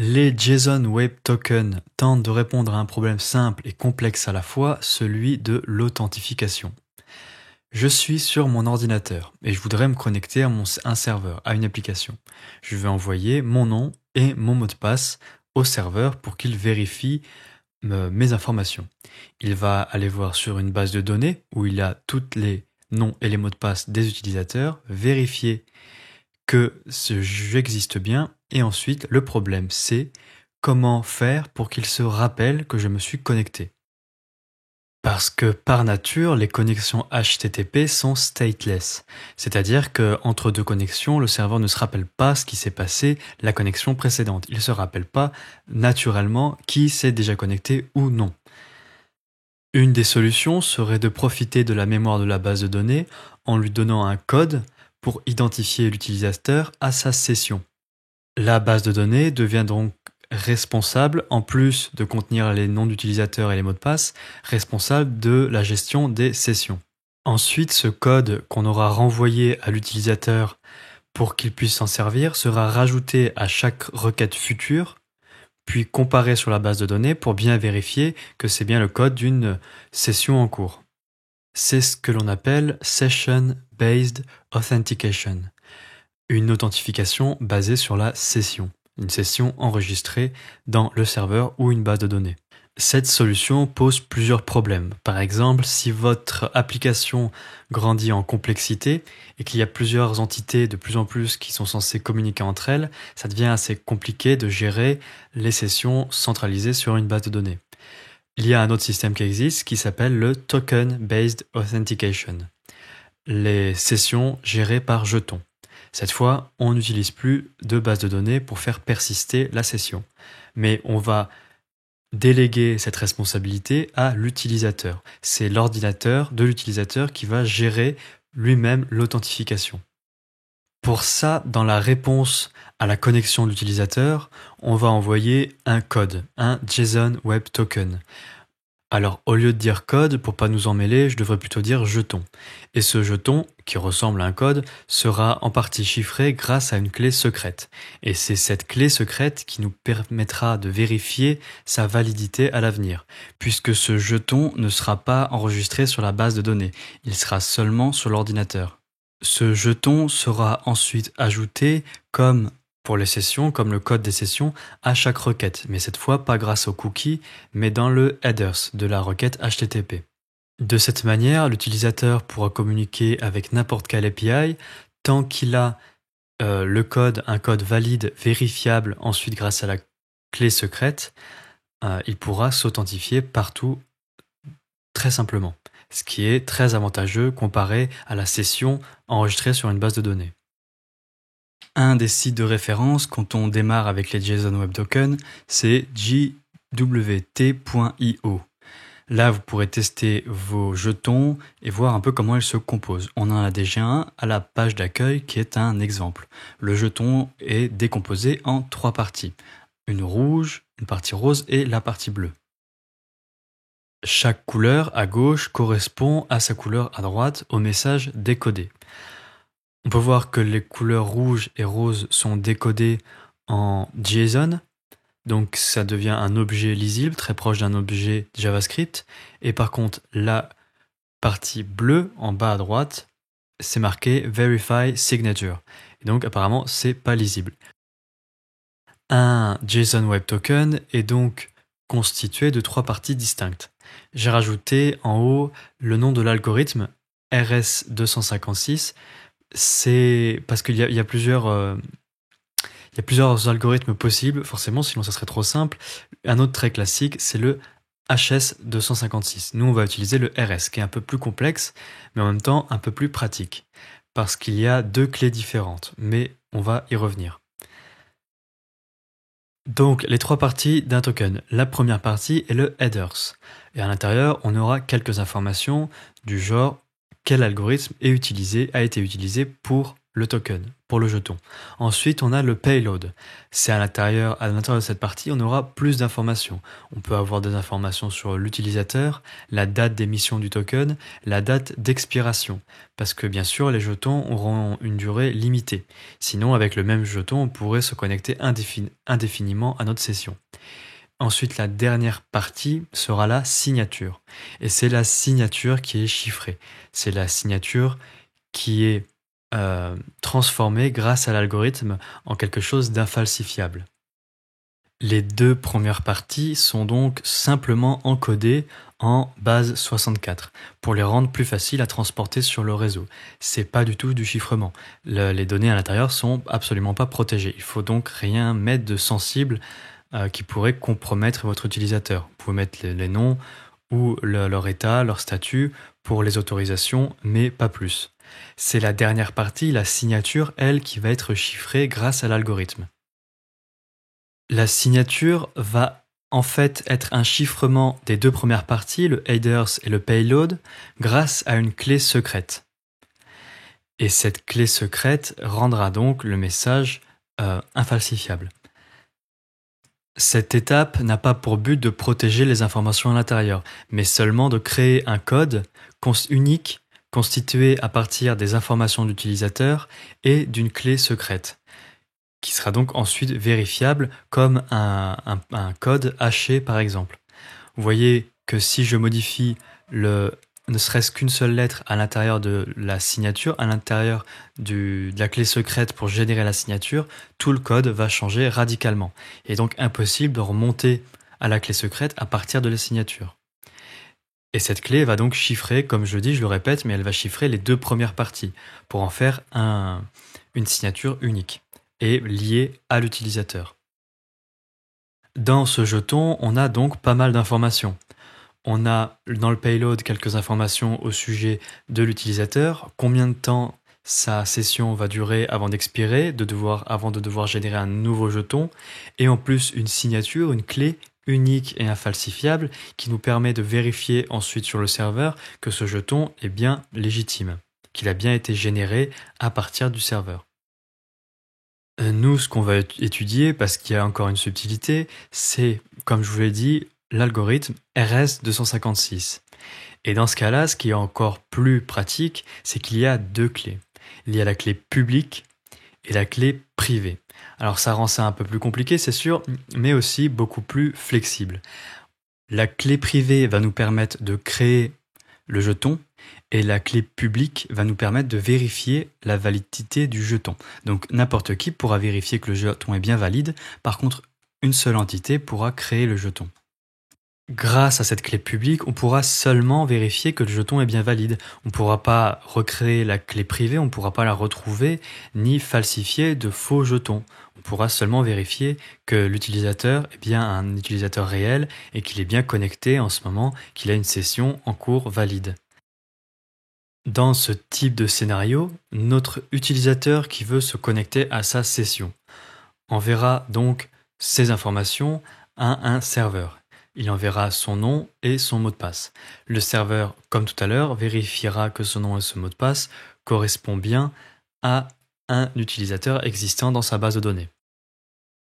Les JSON Web Tokens tentent de répondre à un problème simple et complexe à la fois, celui de l'authentification. Je suis sur mon ordinateur et je voudrais me connecter à un serveur, à une application. Je vais envoyer mon nom et mon mot de passe au serveur pour qu'il vérifie mes informations. Il va aller voir sur une base de données où il a tous les noms et les mots de passe des utilisateurs, vérifier que ce jeu existe bien, et ensuite le problème c'est comment faire pour qu'il se rappelle que je me suis connecté. Parce que par nature, les connexions HTTP sont stateless, c'est-à-dire qu'entre deux connexions, le serveur ne se rappelle pas ce qui s'est passé la connexion précédente. Il ne se rappelle pas naturellement qui s'est déjà connecté ou non. Une des solutions serait de profiter de la mémoire de la base de données en lui donnant un code pour identifier l'utilisateur à sa session. La base de données devient donc responsable, en plus de contenir les noms d'utilisateurs et les mots de passe, responsable de la gestion des sessions. Ensuite, ce code qu'on aura renvoyé à l'utilisateur pour qu'il puisse s'en servir sera rajouté à chaque requête future, puis comparé sur la base de données pour bien vérifier que c'est bien le code d'une session en cours. C'est ce que l'on appelle Session-Based Authentication, une authentification basée sur la session, une session enregistrée dans le serveur ou une base de données. Cette solution pose plusieurs problèmes. Par exemple, si votre application grandit en complexité et qu'il y a plusieurs entités de plus en plus qui sont censées communiquer entre elles, ça devient assez compliqué de gérer les sessions centralisées sur une base de données. Il y a un autre système qui existe qui s'appelle le Token-Based Authentication. Les sessions gérées par jetons. Cette fois, on n'utilise plus de base de données pour faire persister la session, mais on va déléguer cette responsabilité à l'utilisateur. C'est l'ordinateur de l'utilisateur qui va gérer lui-même l'authentification. Pour ça, dans la réponse à la connexion de l'utilisateur, on va envoyer un code, un JSON Web Token. Alors, au lieu de dire code, pour pas nous emmêler, je devrais plutôt dire jeton. Et ce jeton, qui ressemble à un code, sera en partie chiffré grâce à une clé secrète. Et c'est cette clé secrète qui nous permettra de vérifier sa validité à l'avenir, puisque ce jeton ne sera pas enregistré sur la base de données, il sera seulement sur l'ordinateur. Ce jeton sera ensuite ajouté comme pour les sessions, comme le code des sessions, à chaque requête, mais cette fois pas grâce au cookie, mais dans le headers de la requête HTTP. De cette manière, l'utilisateur pourra communiquer avec n'importe quelle API tant qu'il a un code valide, vérifiable, ensuite grâce à la clé secrète, il pourra s'authentifier partout très simplement, ce qui est très avantageux comparé à la session enregistrée sur une base de données. Un des sites de référence quand on démarre avec les JSON Web Tokens, c'est jwt.io. Là, vous pourrez tester vos jetons et voir un peu comment ils se composent. On en a déjà un à la page d'accueil qui est un exemple. Le jeton est décomposé en 3 parties. Une rouge, une partie rose et la partie bleue. Chaque couleur à gauche correspond à sa couleur à droite au message décodé. On peut voir que les couleurs rouge et rose sont décodées en JSON, donc ça devient un objet lisible, très proche d'un objet JavaScript, et par contre la partie bleue en bas à droite, c'est marqué Verify Signature, et donc apparemment c'est pas lisible. Un JSON Web Token est donc constitué de 3 parties distinctes. J'ai rajouté en haut le nom de l'algorithme RS256, c'est parce qu'il y a plusieurs algorithmes possibles, forcément, sinon ça serait trop simple. Un autre très classique, c'est le HS256. Nous, on va utiliser le RS, qui est un peu plus complexe, mais en même temps un peu plus pratique, parce qu'il y a 2 clés différentes, mais on va y revenir. Donc, les 3 parties d'un token. La première partie est le headers, et à l'intérieur, on aura quelques informations du genre quel algorithme a été utilisé pour le token. pour le jeton. Ensuite, on a le payload. C'est à l'intérieur de cette partie, on aura plus d'informations. On peut avoir des informations sur l'utilisateur, la date d'émission du token, la date d'expiration. Parce que bien sûr, les jetons auront une durée limitée. Sinon, avec le même jeton, on pourrait se connecter indéfiniment à notre session. Ensuite, la dernière partie sera la signature. Et c'est la signature qui est chiffrée. C'est la signature qui est transformée grâce à l'algorithme en quelque chose d'infalsifiable. Les deux premières parties sont donc simplement encodées en base 64 pour les rendre plus faciles à transporter sur le réseau. C'est pas du tout du chiffrement. Les données à l'intérieur sont absolument pas protégées. Il faut donc rien mettre de sensible qui pourrait compromettre votre utilisateur. Vous pouvez mettre les noms ou leur état, leur statut pour les autorisations, mais pas plus. C'est la dernière partie, la signature, elle, qui va être chiffrée grâce à l'algorithme. La signature va en fait être un chiffrement des deux premières parties, le headers et le payload, grâce à une clé secrète. Et cette clé secrète rendra donc le message infalsifiable. Cette étape n'a pas pour but de protéger les informations à l'intérieur, mais seulement de créer un code unique constitué à partir des informations d'utilisateur et d'une clé secrète, qui sera donc ensuite vérifiable comme un code haché par exemple. Vous voyez que si je modifie ne serait-ce qu'une seule lettre à l'intérieur de la signature, à l'intérieur de la clé secrète pour générer la signature, tout le code va changer radicalement. Il est donc impossible de remonter à la clé secrète à partir de la signature. Et cette clé va donc chiffrer, comme je le dis, je le répète, mais elle va chiffrer les deux premières parties pour en faire une signature unique et liée à l'utilisateur. Dans ce jeton, on a donc pas mal d'informations. On a dans le payload quelques informations au sujet de l'utilisateur, combien de temps sa session va durer avant d'expirer, avant de devoir générer un nouveau jeton, et en plus une signature, une clé unique et infalsifiable qui nous permet de vérifier ensuite sur le serveur que ce jeton est bien légitime, qu'il a bien été généré à partir du serveur. Nous, ce qu'on va étudier, parce qu'il y a encore une subtilité, c'est, comme je vous l'ai dit, l'algorithme RS256. Et dans ce cas-là, ce qui est encore plus pratique, c'est qu'il y a deux clés. Il y a la clé publique et la clé privée. Alors ça rend ça un peu plus compliqué, c'est sûr, mais aussi beaucoup plus flexible. La clé privée va nous permettre de créer le jeton et la clé publique va nous permettre de vérifier la validité du jeton. Donc n'importe qui pourra vérifier que le jeton est bien valide, par contre une seule entité pourra créer le jeton. Grâce à cette clé publique, on pourra seulement vérifier que le jeton est bien valide. On ne pourra pas recréer la clé privée, on ne pourra pas la retrouver, ni falsifier de faux jetons. On pourra seulement vérifier que l'utilisateur est bien un utilisateur réel et qu'il est bien connecté en ce moment, qu'il a une session en cours valide. Dans ce type de scénario, notre utilisateur qui veut se connecter à sa session enverra donc ces informations à un serveur. Il enverra son nom et son mot de passe. Le serveur, comme tout à l'heure, vérifiera que son nom et ce mot de passe correspondent bien à un utilisateur existant dans sa base de données.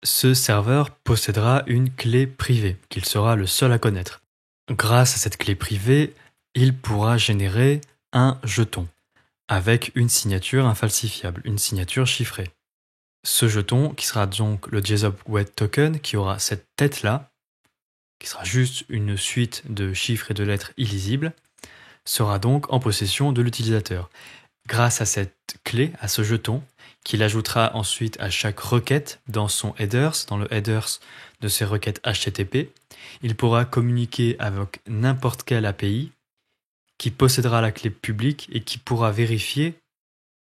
Ce serveur possédera une clé privée qu'il sera le seul à connaître. Grâce à cette clé privée, il pourra générer un jeton avec une signature infalsifiable, une signature chiffrée. Ce jeton, qui sera donc le JSON Web Token, qui aura cette tête-là, qui sera juste une suite de chiffres et de lettres illisibles, sera donc en possession de l'utilisateur. Grâce à cette clé, à ce jeton, qu'il ajoutera ensuite à chaque requête dans son headers, dans le headers de ses requêtes HTTP, il pourra communiquer avec n'importe quelle API qui possédera la clé publique et qui pourra vérifier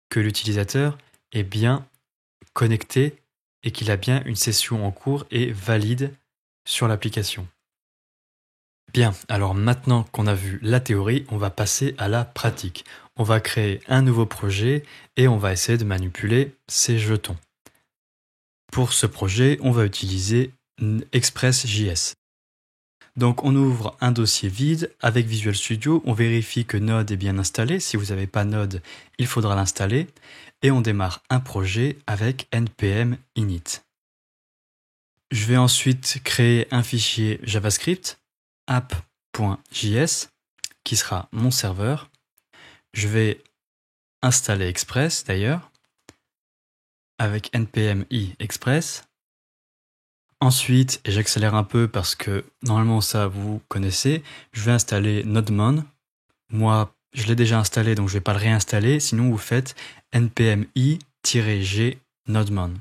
que l'utilisateur est bien connecté et qu'il a bien une session en cours et valide sur l'application. Bien, alors maintenant qu'on a vu la théorie, on va passer à la pratique. On va créer un nouveau projet et on va essayer de manipuler ces jetons. Pour ce projet, on va utiliser Express.js. Donc on ouvre un dossier vide avec Visual Studio, on vérifie que Node est bien installé. Si vous n'avez pas Node, il faudra l'installer. et on démarre un projet avec npm init. Je vais ensuite créer un fichier JavaScript app.js qui sera mon serveur. Je vais installer Express d'ailleurs avec npm i express. Ensuite, et j'accélère un peu parce que normalement ça vous connaissez, je vais installer Nodemon. Moi, je l'ai déjà installé donc je ne vais pas le réinstaller, sinon vous faites npm i-g Nodemon.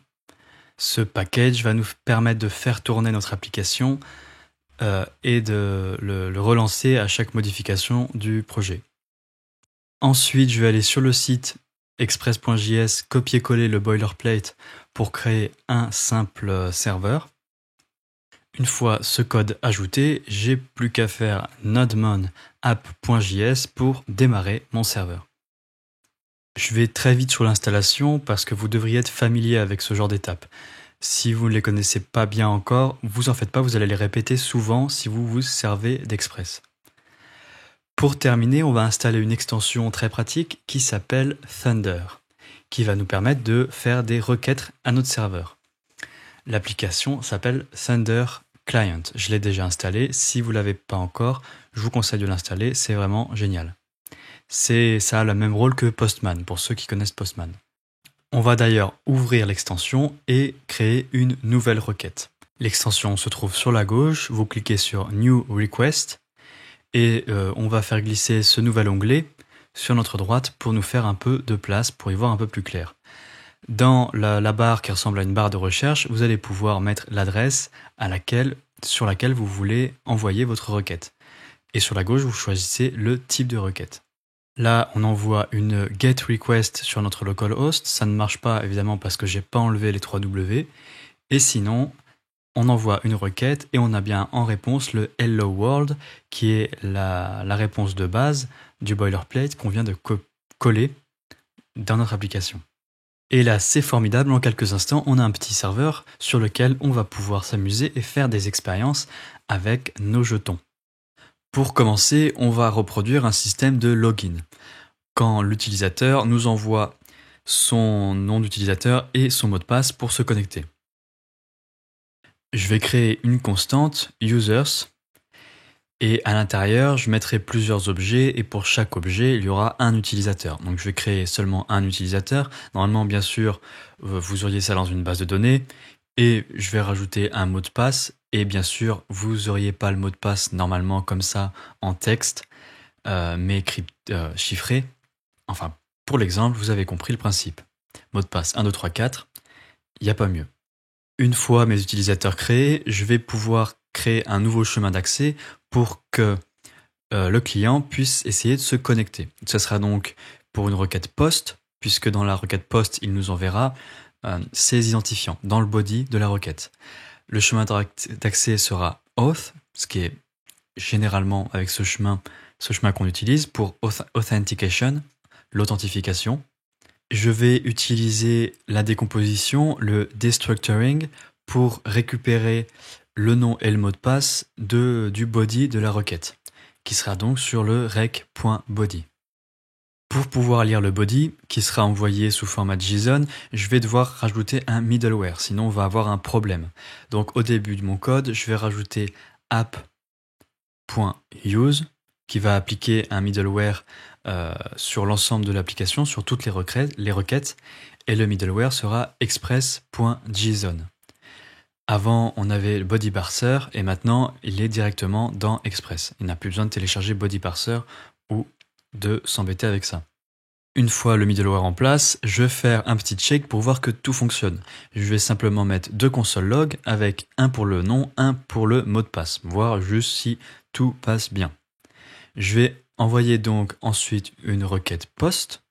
Ce package va nous permettre de faire tourner notre application et de le relancer à chaque modification du projet. Ensuite, je vais aller sur le site express.js, copier-coller le boilerplate pour créer un simple serveur. Une fois ce code ajouté, j'ai plus qu'à faire nodemon app.js pour démarrer mon serveur. Je vais très vite sur l'installation parce que vous devriez être familier avec ce genre d'étapes. Si vous ne les connaissez pas bien encore, vous en faites pas, vous allez les répéter souvent si vous vous servez d'Express. Pour terminer, on va installer une extension très pratique qui s'appelle Thunder, qui va nous permettre de faire des requêtes à notre serveur. L'application s'appelle Thunder Client. Je l'ai déjà installé. Si vous ne l'avez pas encore, je vous conseille de l'installer. C'est vraiment génial. Ça a le même rôle que Postman, pour ceux qui connaissent Postman. On va d'ailleurs ouvrir l'extension et créer une nouvelle requête. L'extension se trouve sur la gauche. Vous cliquez sur New Request et on va faire glisser ce nouvel onglet sur notre droite pour nous faire un peu de place, pour y voir un peu plus clair. Dans la barre qui ressemble à une barre de recherche, vous allez pouvoir mettre l'adresse sur laquelle vous voulez envoyer votre requête. Et sur la gauche, vous choisissez le type de requête. Là, on envoie une GET request sur notre localhost. Ça ne marche pas évidemment parce que j'ai pas enlevé les 3 W. Et sinon, on envoie une requête et on a bien en réponse le Hello World qui est la réponse de base du boilerplate qu'on vient de coller dans notre application. Et là, c'est formidable, en quelques instants, on a un petit serveur sur lequel on va pouvoir s'amuser et faire des expériences avec nos jetons. Pour commencer, on va reproduire un système de login. Quand l'utilisateur nous envoie son nom d'utilisateur et son mot de passe pour se connecter. Je vais créer une constante users et à l'intérieur, je mettrai plusieurs objets et pour chaque objet, il y aura un utilisateur. Donc je vais créer seulement un utilisateur. Normalement, bien sûr, vous auriez ça dans une base de données et je vais rajouter un mot de passe et bien sûr, vous n'auriez pas le mot de passe normalement comme ça en texte, mais chiffré. Enfin, pour l'exemple, vous avez compris le principe. Mot de passe 1, 2, 3, 4, il n'y a pas mieux. Une fois mes utilisateurs créés, je vais pouvoir créer un nouveau chemin d'accès pour que le client puisse essayer de se connecter. Ce sera donc pour une requête POST, puisque dans la requête POST, il nous enverra ses identifiants dans le body de la requête. Le chemin d'accès sera auth, ce qui est généralement avec ce chemin qu'on utilise pour authentication, l'authentification. Je vais utiliser la décomposition, le destructuring, pour récupérer le nom et le mot de passe du body de la requête, qui sera donc sur le rec.body. Pour pouvoir lire le body, qui sera envoyé sous format JSON, je vais devoir rajouter un middleware, sinon on va avoir un problème. Donc au début de mon code, je vais rajouter app.use, qui va appliquer un middleware sur l'ensemble de l'application, sur toutes les requêtes, et le middleware sera express.json. Avant, on avait le body parser, et maintenant, il est directement dans Express. Il n'a plus besoin de télécharger body parser ou de s'embêter avec ça. Une fois le middleware en place, je vais faire un petit check pour voir que tout fonctionne. Je vais simplement mettre 2 console log avec un pour le nom, un pour le mot de passe, voir juste si tout passe bien. Je vais envoyer donc ensuite une requête post.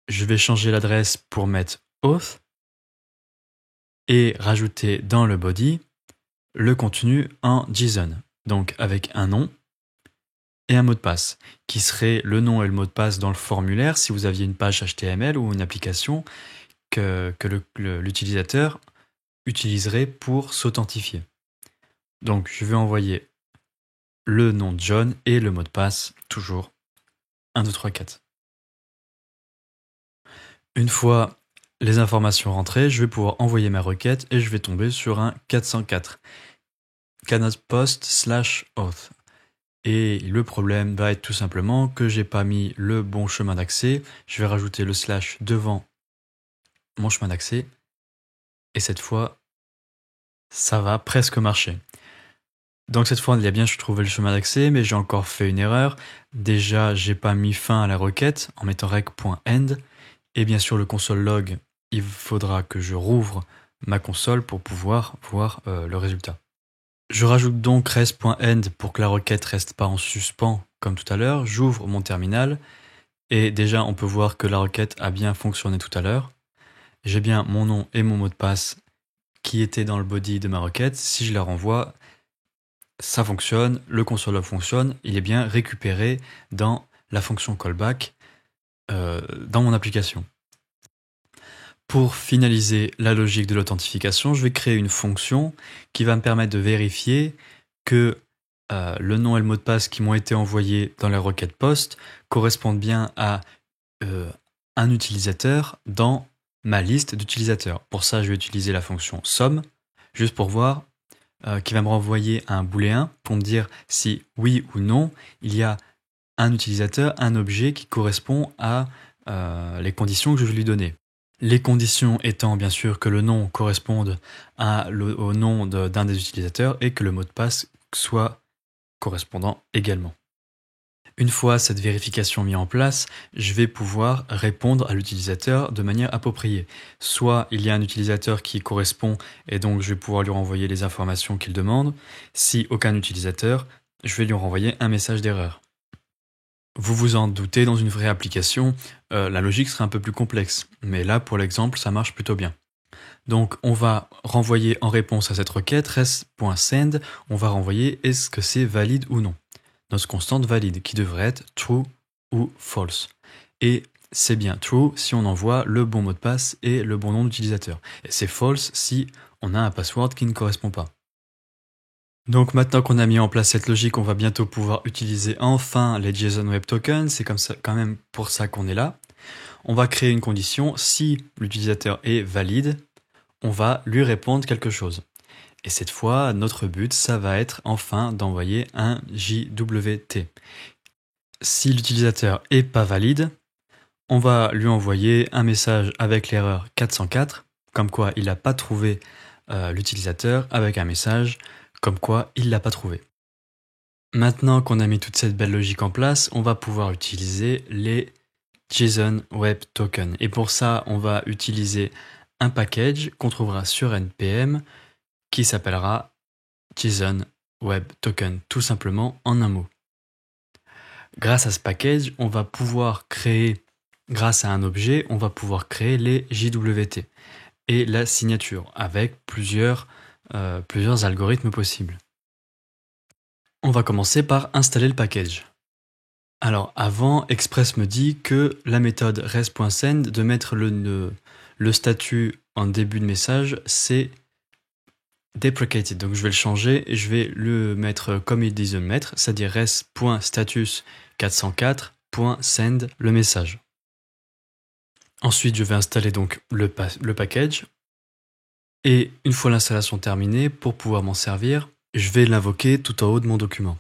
Je vais changer l'adresse pour mettre auth et rajouter dans le body le contenu en JSON, donc avec un nom et un mot de passe, qui serait le nom et le mot de passe dans le formulaire si vous aviez une page HTML ou une application que l'utilisateur utiliserait pour s'authentifier. Donc je vais envoyer le nom de John et le mot de passe, toujours 1, 2, 3, 4. Une fois les informations rentrées, je vais pouvoir envoyer ma requête et je vais tomber sur un 404 cannot post/auth. Et le problème va être tout simplement que j'ai pas mis le bon chemin d'accès. Je vais rajouter le slash devant mon chemin d'accès. Et cette fois, ça va presque marcher. Donc cette fois, il y a bien je trouvais le chemin d'accès, mais j'ai encore fait une erreur. Déjà, j'ai pas mis fin à la requête en mettant rec.end. Et bien sûr, le console log, il faudra que je rouvre ma console pour pouvoir voir le résultat. Je rajoute donc res.end pour que la requête reste pas en suspens comme tout à l'heure. J'ouvre mon terminal et déjà on peut voir que la requête a bien fonctionné tout à l'heure. J'ai bien mon nom et mon mot de passe qui étaient dans le body de ma requête. Si je la renvoie, ça fonctionne, le console log fonctionne, il est bien récupéré dans la fonction callback dans mon application. Pour finaliser la logique de l'authentification, je vais créer une fonction qui va me permettre de vérifier que le nom et le mot de passe qui m'ont été envoyés dans la requête post correspondent bien à un utilisateur dans ma liste d'utilisateurs. Pour ça, je vais utiliser la fonction SOM, juste pour voir, qui va me renvoyer un booléen pour me dire si oui ou non, il y a un utilisateur, un objet qui correspond à les conditions que je vais lui donner. Les conditions étant bien sûr que le nom corresponde au nom d'un des utilisateurs et que le mot de passe soit correspondant également. Une fois cette vérification mise en place, je vais pouvoir répondre à l'utilisateur de manière appropriée. Soit il y a un utilisateur qui correspond et donc je vais pouvoir lui renvoyer les informations qu'il demande. Si aucun utilisateur, je vais lui renvoyer un message d'erreur. Vous vous en doutez, dans une vraie application, la logique serait un peu plus complexe. Mais là, pour l'exemple, ça marche plutôt bien. Donc, on va renvoyer en réponse à cette requête, res.send, on va renvoyer est-ce que c'est valide ou non. Notre constante valide, qui devrait être true ou false. Et c'est bien true si on envoie le bon mot de passe et le bon nom d'utilisateur. Et c'est false si on a un password qui ne correspond pas. Donc maintenant qu'on a mis en place cette logique, on va bientôt pouvoir utiliser enfin les JSON Web Tokens. C'est comme ça, quand même pour ça qu'on est là. On va créer une condition. Si l'utilisateur est valide, on va lui répondre quelque chose. Et cette fois, notre but, ça va être enfin d'envoyer un JWT. Si l'utilisateur est pas valide, on va lui envoyer un message avec l'erreur 404, comme quoi il n'a pas trouvé l'utilisateur, avec un message comme quoi il l'a pas trouvé. Maintenant qu'on a mis toute cette belle logique en place, on va pouvoir utiliser les JSON Web Tokens. Et pour ça, on va utiliser un package qu'on trouvera sur NPM qui s'appellera JSON Web Token, tout simplement en un mot. Grâce à ce package, on va pouvoir créer, grâce à un objet, on va pouvoir créer les JWT et la signature avec plusieurs algorithmes possibles. On va commencer par installer le package. Alors avant, Express me dit que la méthode res.send de mettre le statut en début de message, c'est deprecated. Donc je vais le changer et je vais le mettre comme ils disent de le mettre, c'est-à-dire res.status 404.send le message. Ensuite, je vais installer donc le package. Et une fois l'installation terminée, pour pouvoir m'en servir, je vais l'invoquer tout en haut de mon document.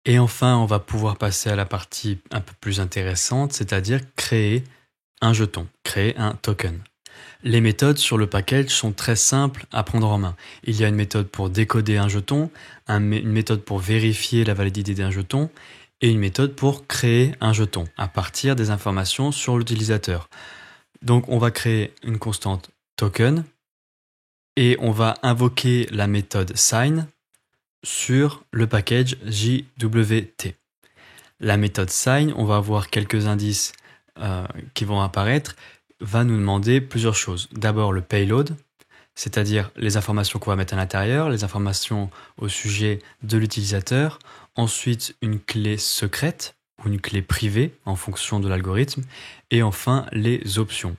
Et enfin, on va pouvoir passer à la partie un peu plus intéressante, c'est-à-dire créer un jeton, créer un token. Les méthodes sur le package sont très simples à prendre en main. Il y a une méthode pour décoder un jeton, une méthode pour vérifier la validité d'un jeton et une méthode pour créer un jeton à partir des informations sur l'utilisateur. Donc on va créer une constante token et on va invoquer la méthode sign sur le package JWT. La méthode sign, on va avoir quelques indices qui vont apparaître, va nous demander plusieurs choses. D'abord le payload, c'est-à-dire les informations qu'on va mettre à l'intérieur, les informations au sujet de l'utilisateur. Ensuite, une clé secrète ou une clé privée en fonction de l'algorithme. Et enfin, les options.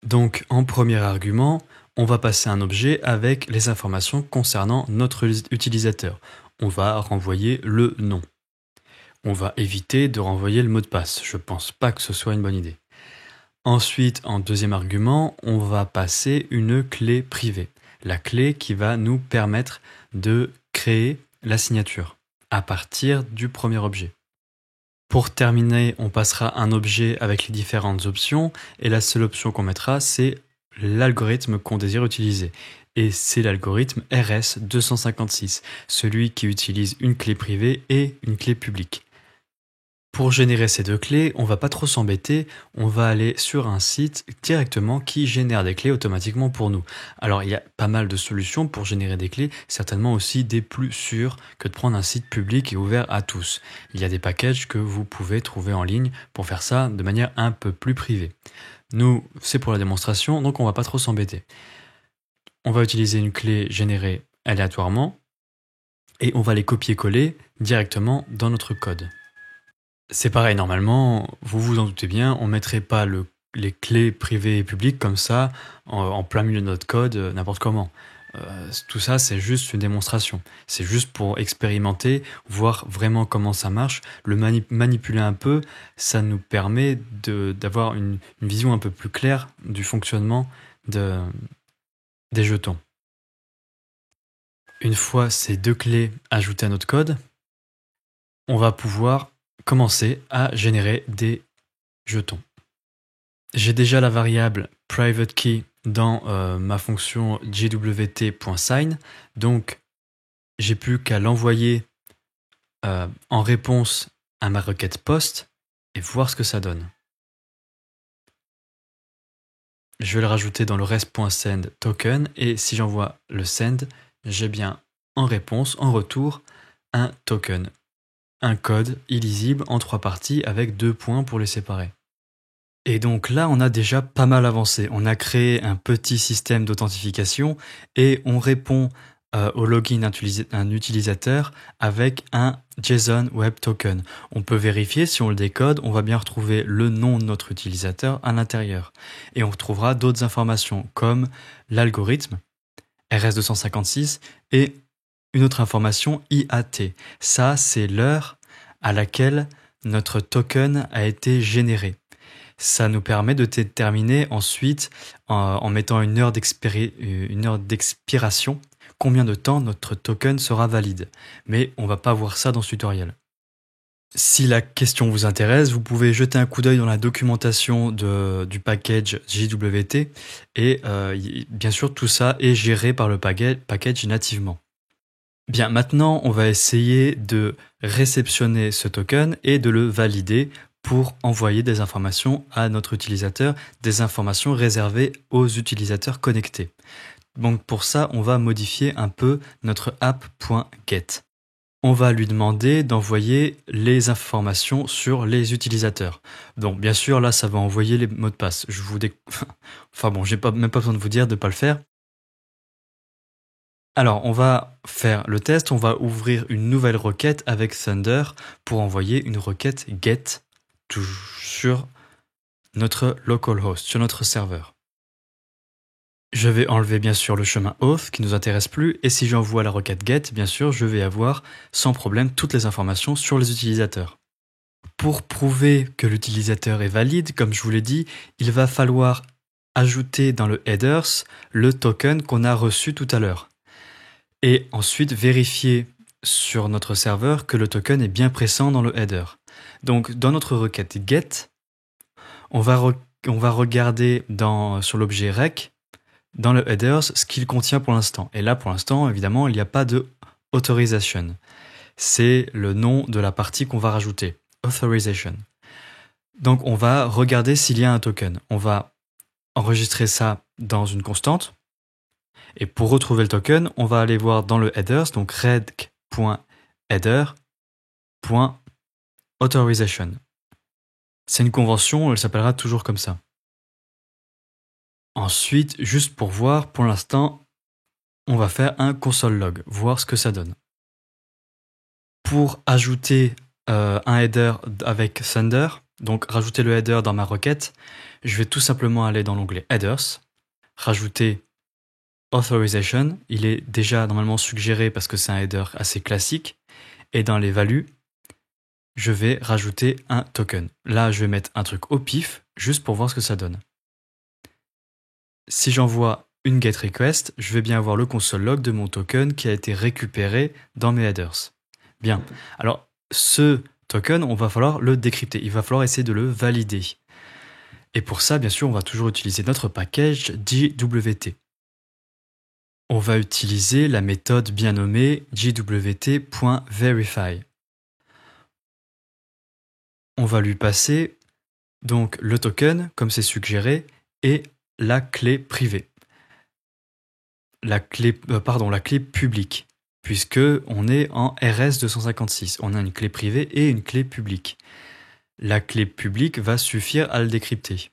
Donc, en premier argument, on va passer un objet avec les informations concernant notre utilisateur. On va renvoyer le nom. On va éviter de renvoyer le mot de passe. Je pense pas que ce soit une bonne idée. Ensuite, en deuxième argument, on va passer une clé privée. La clé qui va nous permettre de créer la signature à partir du premier objet. Pour terminer, on passera un objet avec les différentes options et la seule option qu'on mettra, c'est l'algorithme qu'on désire utiliser. Et c'est l'algorithme RS256, celui qui utilise une clé privée et une clé publique. Pour générer ces deux clés, on va pas trop s'embêter, on va aller sur un site directement qui génère des clés automatiquement pour nous. Alors il y a pas mal de solutions pour générer des clés, certainement aussi des plus sûres que de prendre un site public et ouvert à tous. Il y a des packages que vous pouvez trouver en ligne pour faire ça de manière un peu plus privée. Nous, c'est pour la démonstration, donc on va pas trop s'embêter. On va utiliser une clé générée aléatoirement et on va les copier-coller directement dans notre code. C'est pareil, normalement, vous vous en doutez bien, on ne mettrait pas les clés privées et publiques comme ça, en plein milieu de notre code, n'importe comment. Tout ça, c'est juste une démonstration. C'est juste pour expérimenter, voir vraiment comment ça marche, le manipuler un peu, ça nous permet d'avoir une vision un peu plus claire du fonctionnement des jetons. Une fois ces deux clés ajoutées à notre code, on va pouvoir commencer à générer des jetons. J'ai déjà la variable private key dans ma fonction jwt.sign, donc j'ai plus qu'à l'envoyer en réponse à ma requête post et voir ce que ça donne. Je vais le rajouter dans le rest.send token et si j'envoie le send, j'ai bien en réponse, en retour, un token. Un code illisible en 3 parties avec 2 points pour les séparer. Et donc là, on a déjà pas mal avancé. On a créé un petit système d'authentification et on répond au login d'un utilisateur avec un JSON Web Token. On peut vérifier si on le décode, on va bien retrouver le nom de notre utilisateur à l'intérieur. Et on retrouvera d'autres informations comme l'algorithme, RS256 et une autre information IAT. Ça, c'est l'heure à laquelle notre token a été généré. Ça nous permet de déterminer ensuite, en mettant une heure d'expiration, combien de temps notre token sera valide. Mais on va pas voir ça dans ce tutoriel. Si la question vous intéresse, vous pouvez jeter un coup d'œil dans la documentation du package JWT et bien sûr tout ça est géré par le package nativement. Bien, maintenant, on va essayer de réceptionner ce token et de le valider pour envoyer des informations à notre utilisateur, des informations réservées aux utilisateurs connectés. Donc pour ça, on va modifier un peu notre app.get. On va lui demander d'envoyer les informations sur les utilisateurs. Donc bien sûr, là, ça va envoyer les mots de passe. Enfin bon, j'ai même pas besoin de vous dire de ne pas le faire. Alors, on va faire le test, on va ouvrir une nouvelle requête avec Thunder pour envoyer une requête GET sur notre localhost, sur notre serveur. Je vais enlever bien sûr le chemin auth qui ne nous intéresse plus et si j'envoie la requête GET, bien sûr, je vais avoir sans problème toutes les informations sur les utilisateurs. Pour prouver que l'utilisateur est valide, comme je vous l'ai dit, il va falloir ajouter dans le headers le token qu'on a reçu tout à l'heure. Et ensuite vérifier sur notre serveur que le token est bien présent dans le header. Donc dans notre requête get, on va regarder sur l'objet rec, dans le headers, ce qu'il contient pour l'instant. Et là pour l'instant, évidemment, il n'y a pas de authorization. C'est le nom de la partie qu'on va rajouter, authorization. Donc on va regarder s'il y a un token. On va enregistrer ça dans une constante. Et pour retrouver le token, on va aller voir dans le headers, donc rec.header.authorization. C'est une convention, elle s'appellera toujours comme ça. Ensuite, juste pour voir, pour l'instant, on va faire un console log, voir ce que ça donne. Pour ajouter un header avec Thunder, donc rajouter le header dans ma requête, je vais tout simplement aller dans l'onglet headers, rajouter authorization, il est déjà normalement suggéré parce que c'est un header assez classique. Et dans les values, je vais rajouter un token. Là, je vais mettre un truc au pif, juste pour voir ce que ça donne. Si j'envoie une GET request, je vais bien avoir le console log de mon token qui a été récupéré dans mes headers. Bien, alors ce token, on va falloir le décrypter, il va falloir essayer de le valider. Et pour ça, bien sûr, on va toujours utiliser notre package JWT. On va utiliser la méthode bien nommée jwt.verify. On va lui passer donc le token, comme c'est suggéré, et la clé privée. La clé publique, puisque on est en RS256. On a une clé privée et une clé publique. La clé publique va suffire à le décrypter.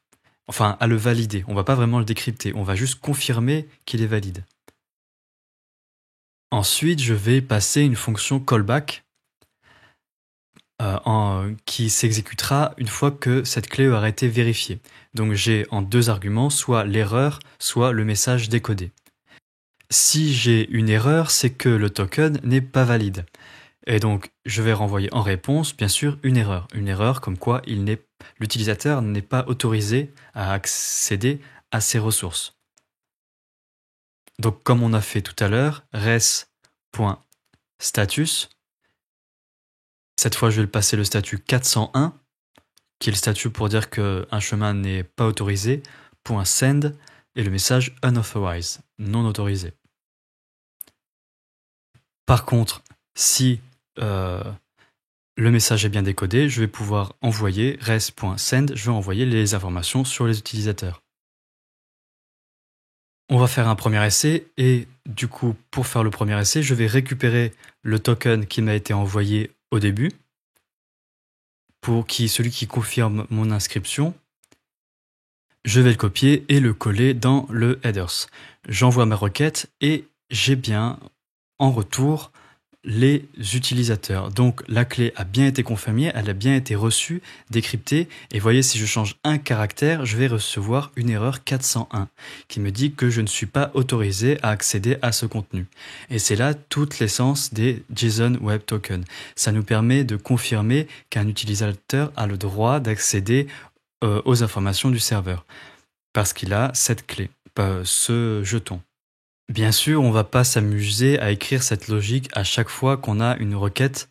Enfin, à le valider. On ne va pas vraiment le décrypter, on va juste confirmer qu'il est valide. Ensuite, je vais passer une fonction callback qui s'exécutera une fois que cette clé aura été vérifiée. Donc j'ai en deux arguments, soit l'erreur, soit le message décodé. Si j'ai une erreur, c'est que le token n'est pas valide. Et donc, je vais renvoyer en réponse, bien sûr, une erreur. Une erreur comme quoi l'utilisateur n'est pas autorisé à accéder à ces ressources. Donc, comme on a fait tout à l'heure, res.status. Cette fois, je vais le passer le statut 401, qui est le statut pour dire qu'un chemin n'est pas autorisé, .send, et le message unauthorized, non autorisé. Par contre, si le message est bien décodé, je vais pouvoir envoyer res.send, je vais envoyer les informations sur les utilisateurs. On va faire un premier essai et du coup, pour faire le premier essai, je vais récupérer le token qui m'a été envoyé au début, celui qui confirme mon inscription. Je vais le copier et le coller dans le headers. J'envoie ma requête et j'ai bien en retour les utilisateurs. Donc la clé a bien été confirmée, elle a bien été reçue, décryptée. Et voyez, si je change un caractère, je vais recevoir une erreur 401 qui me dit que je ne suis pas autorisé à accéder à ce contenu. Et c'est là toute l'essence des JSON Web Tokens. Ça nous permet de confirmer qu'un utilisateur a le droit d'accéder aux informations du serveur parce qu'il a cette clé, ce jeton. Bien sûr, on ne va pas s'amuser à écrire cette logique à chaque fois qu'on a une requête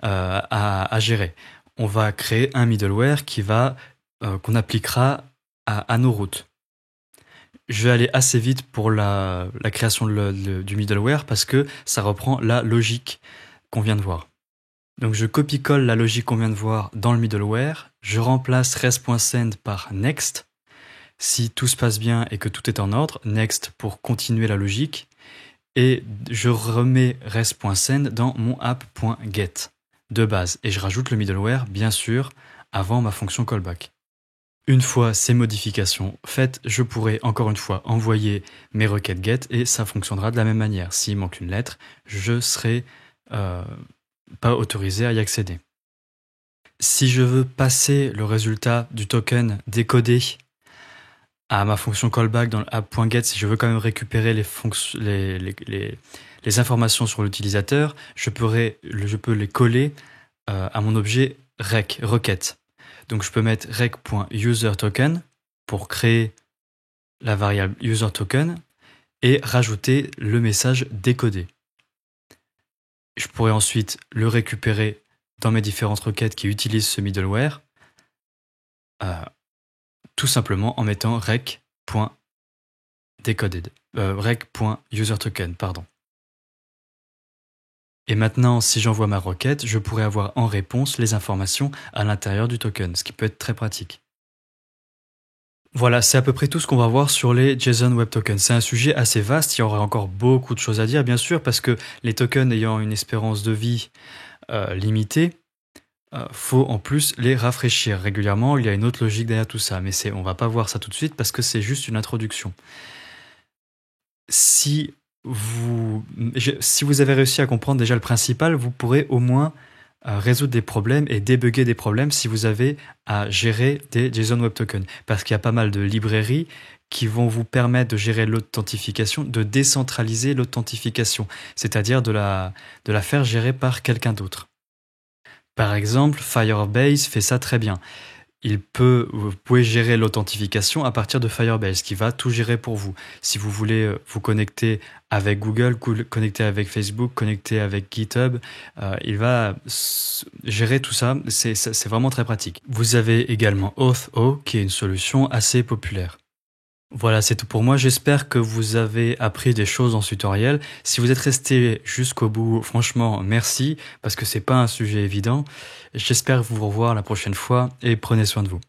à gérer. On va créer un middleware qu'on appliquera à nos routes. Je vais aller assez vite pour la création du middleware parce que ça reprend la logique qu'on vient de voir. Donc je copie-colle la logique qu'on vient de voir dans le middleware. Je remplace res.send par next. Si tout se passe bien et que tout est en ordre, next pour continuer la logique, et je remets res.send dans mon app.get de base, et je rajoute le middleware, bien sûr, avant ma fonction callback. Une fois ces modifications faites, je pourrai encore une fois envoyer mes requêtes get, et ça fonctionnera de la même manière. S'il manque une lettre, je serai pas autorisé à y accéder. Si je veux passer le résultat du token décodé à ma fonction callback dans app.get, si je veux quand même récupérer les informations sur l'utilisateur, je peux les coller à mon objet requête. Donc je peux mettre rec.userToken pour créer la variable userToken et rajouter le message décodé. Je pourrais ensuite le récupérer dans mes différentes requêtes qui utilisent ce middleware, tout simplement en mettant rec.userToken, pardon. Et maintenant, si j'envoie ma requête, je pourrais avoir en réponse les informations à l'intérieur du token, ce qui peut être très pratique. Voilà, c'est à peu près tout ce qu'on va voir sur les JSON Web Tokens. C'est un sujet assez vaste, il y aurait encore beaucoup de choses à dire, bien sûr, parce que les tokens ayant une espérance de vie limitée, faut en plus les rafraîchir régulièrement. Il y a une autre logique derrière tout ça, mais on va pas voir ça tout de suite parce que c'est juste une introduction. Si vous avez réussi à comprendre déjà le principal, vous pourrez au moins résoudre des problèmes et débugger des problèmes si vous avez à gérer des JSON Web Tokens. Parce qu'il y a pas mal de librairies qui vont vous permettre de gérer l'authentification, de décentraliser l'authentification, c'est-à-dire de la faire gérer par quelqu'un d'autre. Par exemple, Firebase fait ça très bien. Vous pouvez gérer l'authentification à partir de Firebase, qui va tout gérer pour vous. Si vous voulez vous connecter avec Google, connecter avec Facebook, connecter avec GitHub, il va gérer tout ça. C'est vraiment très pratique. Vous avez également Auth0, qui est une solution assez populaire. Voilà, c'est tout pour moi. J'espère que vous avez appris des choses dans ce tutoriel. Si vous êtes resté jusqu'au bout, franchement, merci, parce que c'est pas un sujet évident. J'espère vous revoir la prochaine fois et prenez soin de vous.